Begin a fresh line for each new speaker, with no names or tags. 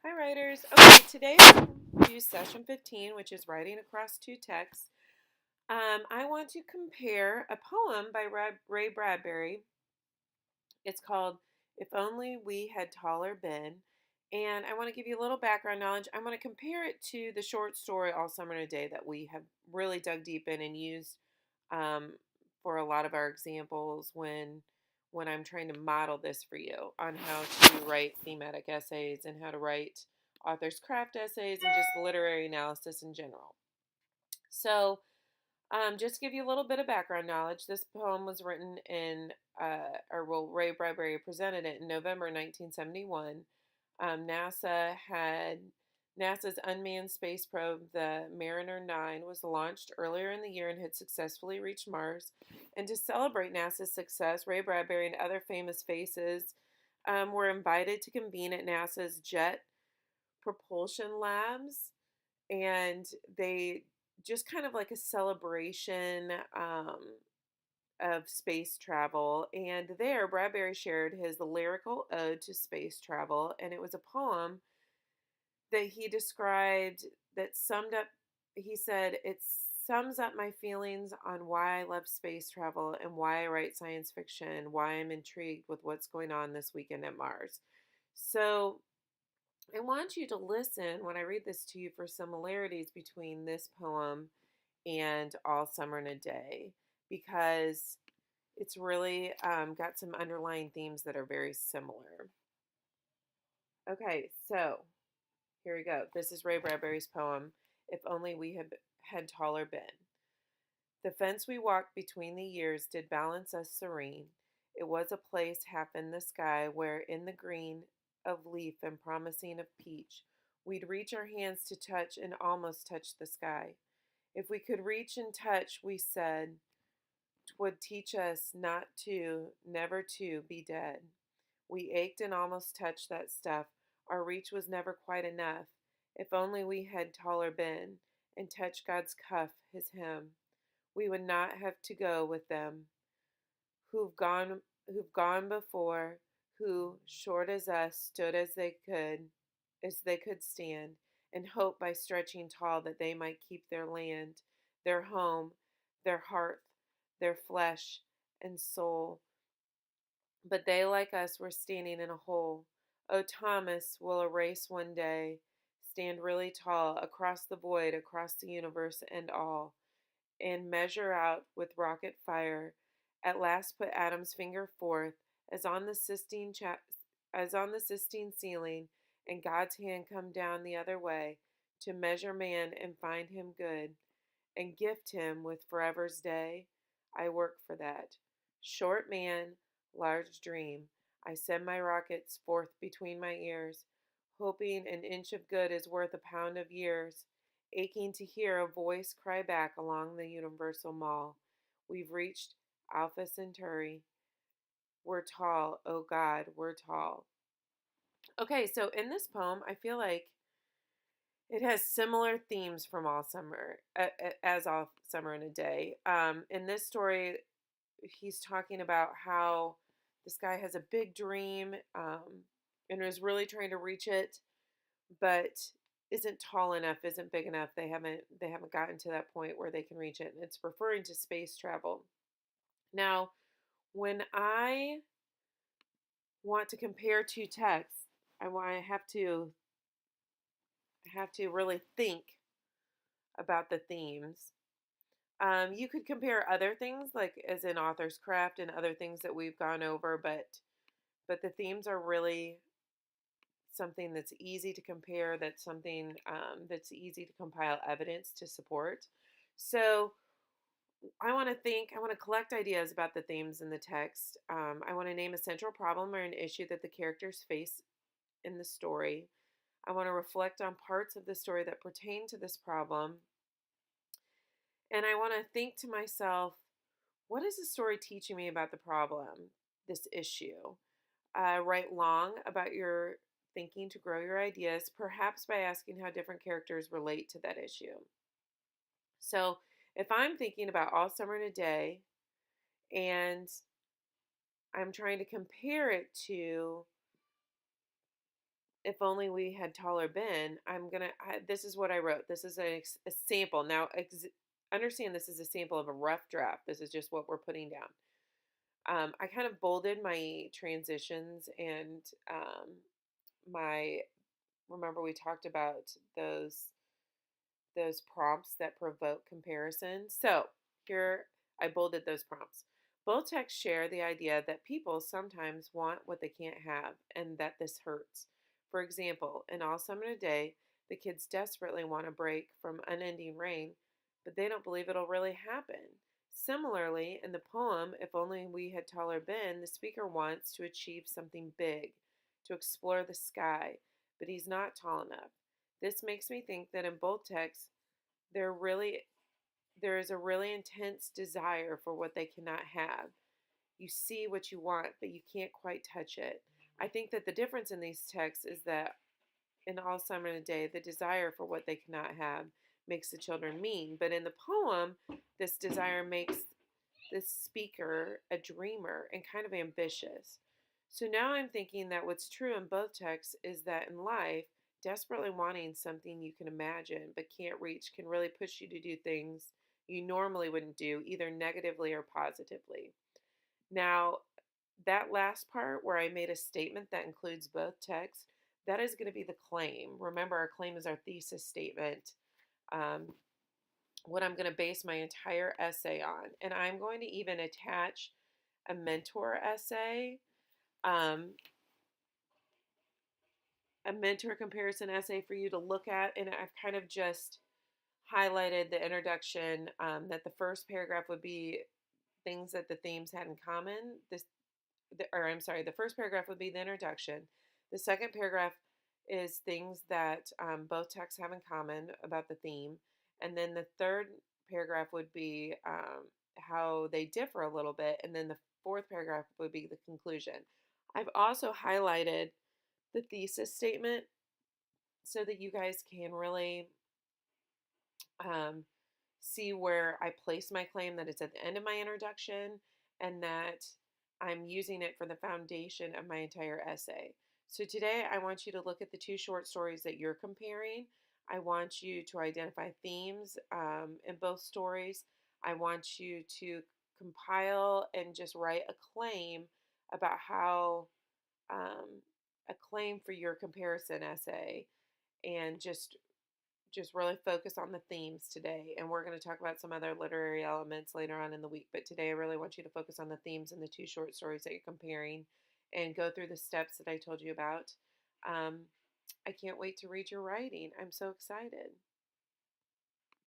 Hi, writers. Okay, today we're going to do session 15, which is writing across two texts. I want to compare a poem by Ray Bradbury. It's called If Only We Had Taller Been. And I want to give you a little background knowledge. I want to compare it to the short story All Summer in a Day that we have really dug deep in and used um, for a lot of our examples when I'm trying to model this for you on how to write thematic essays and how to write author's craft essays and just literary analysis in general. So, just to give you a little bit of background knowledge, this poem was written Ray Bradbury presented it in November 1971. NASA's unmanned space probe, the Mariner 9, was launched earlier in the year and had successfully reached Mars. And to celebrate NASA's success, Ray Bradbury and other famous faces were invited to convene at NASA's Jet Propulsion Labs, and they just kind of like a celebration of space travel. And there, Bradbury shared his lyrical ode to space travel, and it was a poem that he described that summed up, he said, it sums up my feelings on why I love space travel and why I write science fiction, why I'm intrigued with what's going on this weekend at Mars. So I want you to listen when I read this to you for similarities between this poem and All Summer in a Day, because it's really got some underlying themes that are very similar. Okay, so here we go. This is Ray Bradbury's poem, If Only We Had Taller Been. The fence we walked between the years did balance us serene. It was a place half in the sky where, in the green of leaf and promising of peach, we'd reach our hands to touch and almost touch the sky. If we could reach and touch, we said, 'twould teach us not to, never to, be dead. We ached and almost touched that stuff. Our reach was never quite enough. If only we had taller been, and touched God's cuff, his hem, we would not have to go with them who've gone before, who, short as us, stood as they could stand, and hoped by stretching tall that they might keep their land, their home, their hearth, their flesh and soul. But they, like us, were standing in a hole. Oh, Thomas will a race one day stand really tall across the void, across the universe and all, and measure out with rocket fire. At last put Adam's finger forth, as on the Sistine ceiling, and God's hand come down the other way to measure man and find him good, and gift him with forever's day. I work for that. Short man, large dream. I send my rockets forth between my ears, hoping an inch of good is worth a pound of years, aching to hear a voice cry back along the universal mall. We've reached Alpha Centauri. We're tall, oh God, we're tall. Okay, so in this poem, I feel like it has similar themes from All Summer, as All Summer in a Day. In this story, he's talking about how this guy has a big dream and is really trying to reach it, but isn't tall enough, isn't big enough. They haven't gotten to that point where they can reach it, and it's referring to space travel. Now, when I want to compare two texts, I have to really think about the themes. You could compare other things, like as in author's craft and other things that we've gone over, but the themes are really something that's easy to compare. That's something that's easy to compile evidence to support. So I want to collect ideas about the themes in the text. I want to name a central problem or an issue that the characters face in the story. I want to reflect on parts of the story that pertain to this problem. And I want to think to myself, what is the story teaching me about the problem, this issue? Write long about your thinking to grow your ideas, perhaps by asking how different characters relate to that issue. So if I'm thinking about All Summer in a Day and I'm trying to compare it to if only we had taller been, this is what I wrote. This is a sample. Now, understand this is a sample of a rough draft. This is just what we're putting down. I kind of bolded my transitions and my, remember we talked about those prompts that provoke comparison. So here I bolded those prompts. Both texts share the idea that people sometimes want what they can't have and that this hurts. For example, in All Summer Today, the kids desperately want a break from unending rain, but they don't believe it'll really happen. Similarly, in the poem, If Only We Had Taller Been, the speaker wants to achieve something big, to explore the sky, but he's not tall enough. This makes me think that in both texts, there really there is a really intense desire for what they cannot have. You see what you want, but you can't quite touch it. I think that the difference in these texts is that in All Summer and a Day, the desire for what they cannot have makes the children mean. But in the poem, this desire makes this speaker a dreamer and kind of ambitious. So now I'm thinking that what's true in both texts is that in life, desperately wanting something you can imagine but can't reach can really push you to do things you normally wouldn't do, either negatively or positively. Now, that last part where I made a statement that includes both texts, that is going to be the claim. Remember, our claim is our thesis statement. Um, what I'm going to base my entire essay on. And I'm going to even attach a mentor essay, um, a mentor comparison essay for you to look at. And I've kind of just highlighted the introduction, that the first paragraph would be things that the themes had in common. The first paragraph would be the introduction. The second paragraph is things that both texts have in common about the theme. And then the third paragraph would be how they differ a little bit. And then the fourth paragraph would be the conclusion. I've also highlighted the thesis statement so that you guys can really um, see where I place my claim, that it's at the end of my introduction and that I'm using it for the foundation of my entire essay. So today I want you to look at the two short stories that you're comparing. I want you to identify themes in both stories. I want you to compile and just write a claim about how, a claim for your comparison essay, and just really focus on the themes today. And we're going to talk about some other literary elements later on in the week. But today I really want you to focus on the themes in the two short stories that you're comparing and go through the steps that I told you about. I can't wait to read your writing. I'm so excited.